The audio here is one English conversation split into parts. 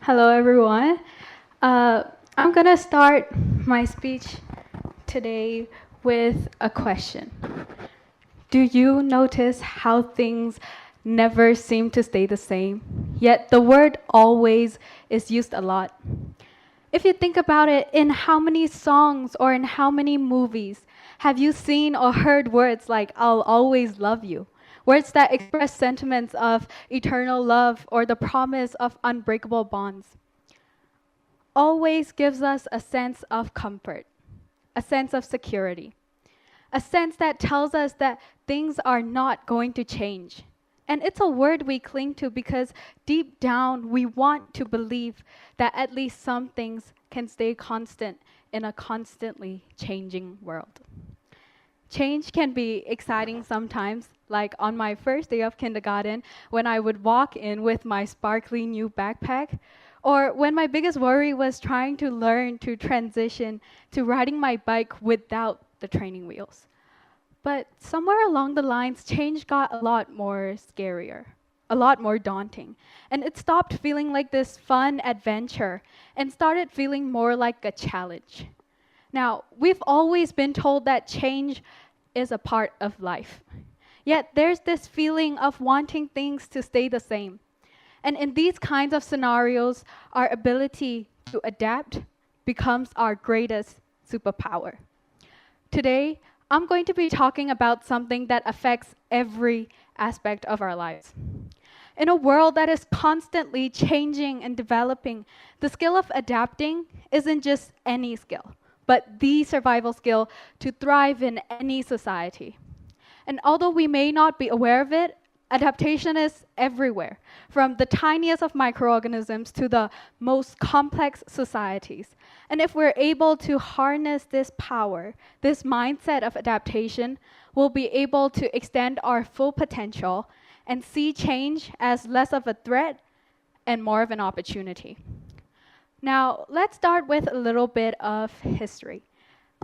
Hello, everyone. I'm going to start my speech today with a question. Do you notice how things never seem to stay the same? Yet the word always is used a lot. If you think about it, in how many songs or in how many movies have you seen or heard words like, I'll always love you? Words that express sentiments of eternal love or the promise of unbreakable bonds. Always gives us a sense of comfort, a sense of security, a sense that tells us that things are not going to change. And it's a word we cling to because deep down we want to believe that at least some things can stay constant in a constantly changing world. Change can be exciting sometimes, like on my first day of kindergarten when I would walk in with my sparkly new backpack, or when my biggest worry was trying to learn to transition to riding my bike without the training wheels. But somewhere along the lines, change got a lot more scarier, a lot more daunting. And it stopped feeling like this fun adventure and started feeling more like a challenge. Now, we've always been told that change is a part of life. Yet there's this feeling of wanting things to stay the same. And in these kinds of scenarios, our ability to adapt becomes our greatest superpower. Today, I'm going to be talking about something that affects every aspect of our lives. In a world that is constantly changing and developing, the skill of adapting isn't just any skill, but the survival skill to thrive in any society. And although we may not be aware of it, adaptation is everywhere, from the tiniest of microorganisms to the most complex societies. And if we're able to harness this power, this mindset of adaptation, we'll be able to extend our full potential and see change as less of a threat and more of an opportunity. Now, let's start with a little bit of history.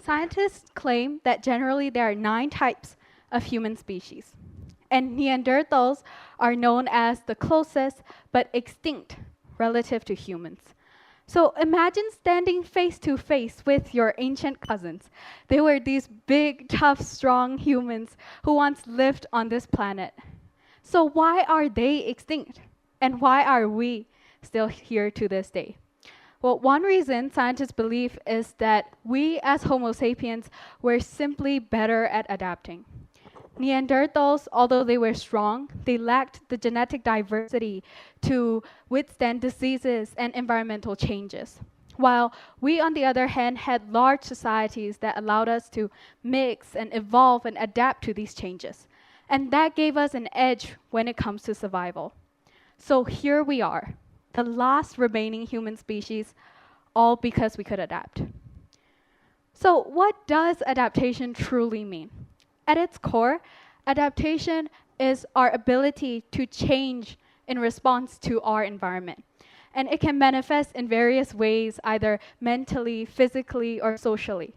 Scientists claim that generally there are 9 types of human species, and Neanderthals are known as the closest but extinct relative to humans. So imagine standing face to face with your ancient cousins. They were these big, tough, strong humans who once lived on this planet. So why are they extinct? And why are we still here to this day? Well, one reason scientists believe is that we as Homo sapiens were simply better at adapting. Neanderthals, although they were strong, they lacked the genetic diversity to withstand diseases and environmental changes. While we, on the other hand, had large societies that allowed us to mix and evolve and adapt to these changes. And that gave us an edge when it comes to survival. So here we are, the last remaining human species, all because we could adapt. So what does adaptation truly mean? At its core, adaptation is our ability to change in response to our environment. And it can manifest in various ways, either mentally, physically, or socially.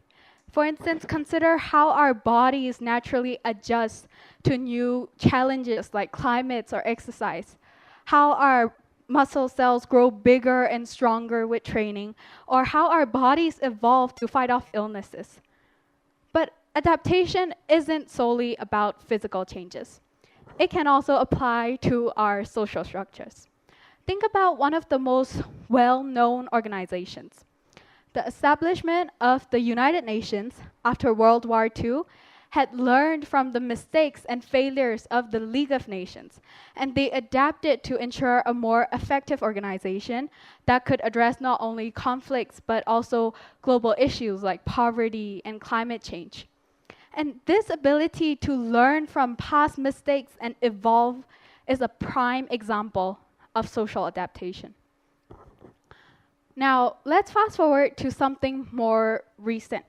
For instance, consider how our bodies naturally adjust to new challenges like climates or exercise, how our muscle cells grow bigger and stronger with training, or how our bodies evolve to fight off illnesses. But adaptation isn't solely about physical changes. It can also apply to our social structures. Think about one of the most well-known organizations. The establishment of the United Nations after World War II had learned from the mistakes and failures of the League of Nations, and they adapted to ensure a more effective organization that could address not only conflicts but also global issues like poverty and climate change. And this ability to learn from past mistakes and evolve is a prime example of social adaptation. Now, let's fast forward to something more recent.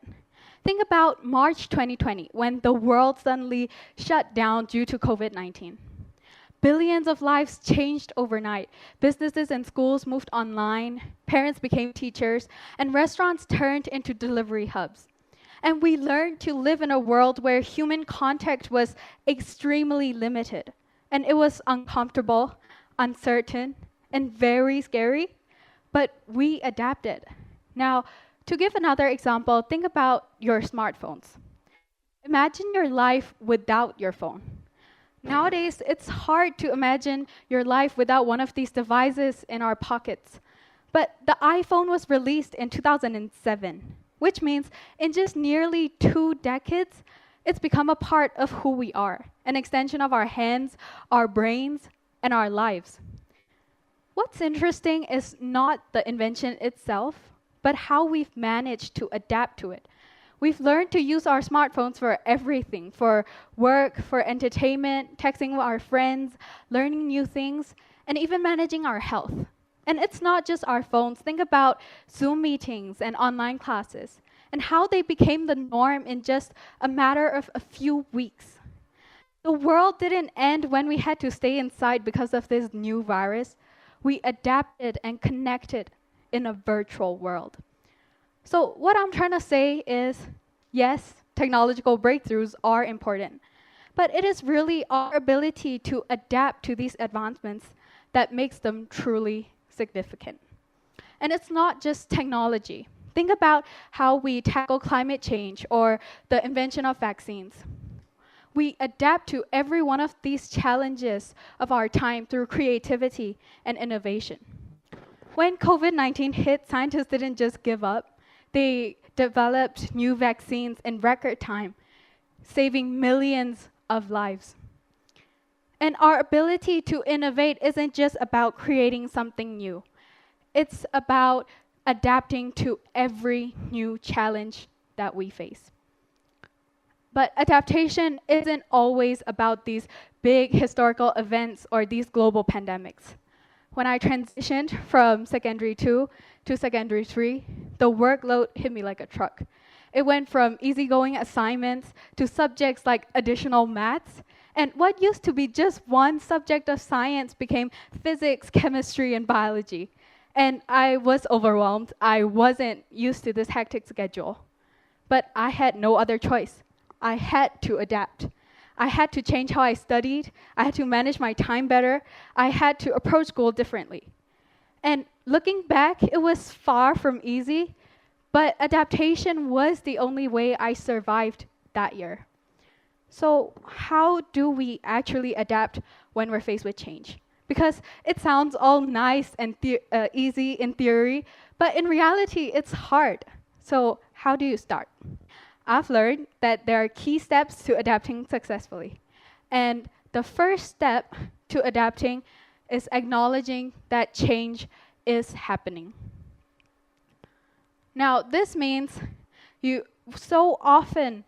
Think about March 2020, when the world suddenly shut down due to COVID-19. Billions of lives changed overnight. Businesses and schools moved online, parents became teachers, and restaurants turned into delivery hubs. And we learned to live in a world where human contact was extremely limited. And it was uncomfortable, uncertain, and very scary. but we adapted. Now, to give another example, think about your smartphones. Imagine your life without your phone. Nowadays, it's hard to imagine your life without one of these devices in our pockets. But the iPhone was released in 2007, which means in just nearly 2 decades, it's become a part of who we are, an extension of our hands, our brains, and our lives. What's interesting is not the invention itself, but how we've managed to adapt to it. We've learned to use our smartphones for everything, for work, for entertainment, texting with our friends, learning new things, and even managing our health. And it's not just our phones. Think about Zoom meetings and online classes, and how they became the norm in just a matter of a few weeks. The world didn't end when we had to stay inside because of this new virus. We adapted and connected in a virtual world. So what I'm trying to say is, yes, technological breakthroughs are important, but it is really our ability to adapt to these advancements that makes them truly significant. And it's not just technology. Think about how we tackle climate change or the invention of vaccines. We adapt to every one of these challenges of our time through creativity and innovation. When COVID-19 hit, scientists didn't just give up. They developed new vaccines in record time, saving millions of lives. And our ability to innovate isn't just about creating something new. It's about adapting to every new challenge that we face. But adaptation isn't always about these big historical events or these global pandemics. When I transitioned from secondary 2 to secondary 3, the workload hit me like a truck. It went from easygoing assignments to subjects like additional maths, and what used to be just one subject of science became physics, chemistry, and biology. And I was overwhelmed. I wasn't used to this hectic schedule. But I had no other choice. I had to adapt. I had to change how I studied. I had to manage my time better. I had to approach school differently. And looking back, it was far from easy, but adaptation was the only way I survived that year. So how do we actually adapt when we're faced with change? Because it sounds all nice and easy in theory, but in reality, it's hard. So how do you start? I've learned that there are key steps to adapting successfully. And the first step to adapting is acknowledging that change is happening. Now, this means we often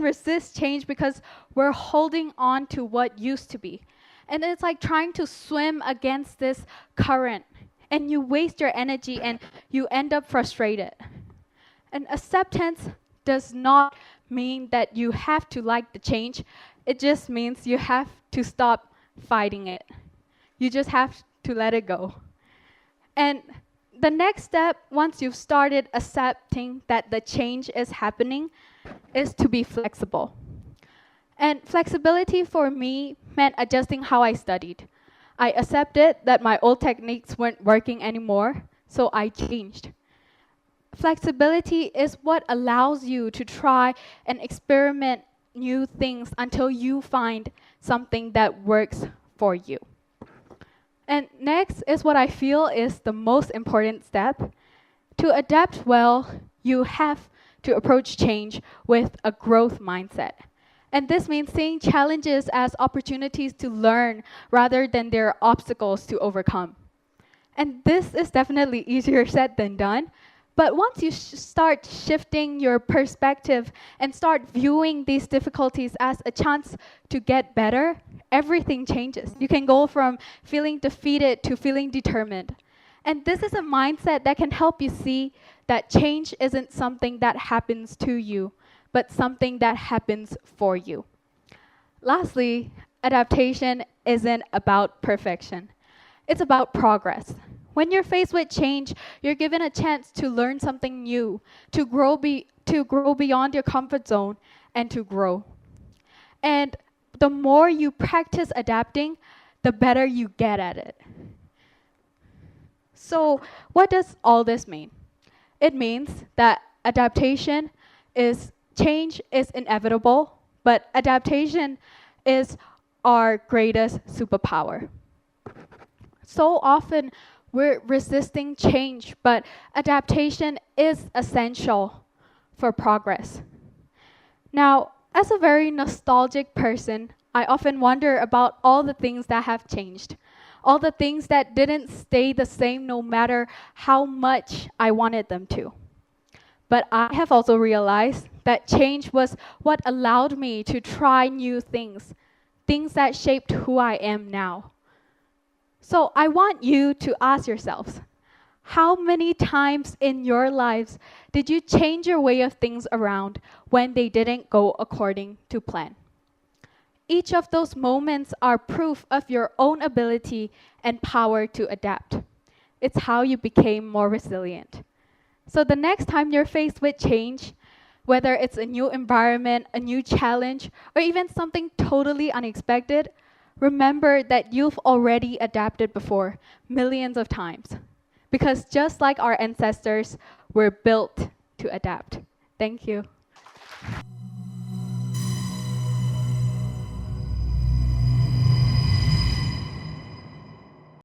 resist change because we're holding on to what used to be. And it's like trying to swim against this current, and you waste your energy and you end up frustrated. And acceptance does not mean that you have to like the change. It just means you have to stop fighting it. You just have to let it go. And the next step, once you've started accepting that the change is happening, is to be flexible. And flexibility for me meant adjusting how I studied. I accepted that my old techniques weren't working anymore, so I changed. Flexibility is what allows you to try and experiment new things until you find something that works for you. And next is what I feel is the most important step. To adapt well, you have to approach change with a growth mindset. And this means seeing challenges as opportunities to learn rather than their obstacles to overcome. And this is definitely easier said than done. But once you start shifting your perspective and start viewing these difficulties as a chance to get better, everything changes. You can go from feeling defeated to feeling determined. And this is a mindset that can help you see that change isn't something that happens to you, but something that happens for you. Lastly, adaptation isn't about perfection. It's about progress. When you're faced with change, you're given a chance to learn something new, to grow beyond your comfort zone, and to grow. And the more you practice adapting, the better you get at it. So, what does all this mean? It means that change is inevitable, but adaptation is our greatest superpower. So often we're resisting change, but adaptation is essential for progress. Now, as a very nostalgic person, I often wonder about all the things that have changed, all the things that didn't stay the same no matter how much I wanted them to. But I have also realized that change was what allowed me to try new things, things that shaped who I am now. So I want you to ask yourselves, how many times in your lives did you change your way of things around when they didn't go according to plan? Each of those moments are proof of your own ability and power to adapt. It's how you became more resilient. So the next time you're faced with change, whether it's a new environment, a new challenge, or even something totally unexpected, remember that you've already adapted before millions of times. Because just like our ancestors, we're built to adapt. Thank you.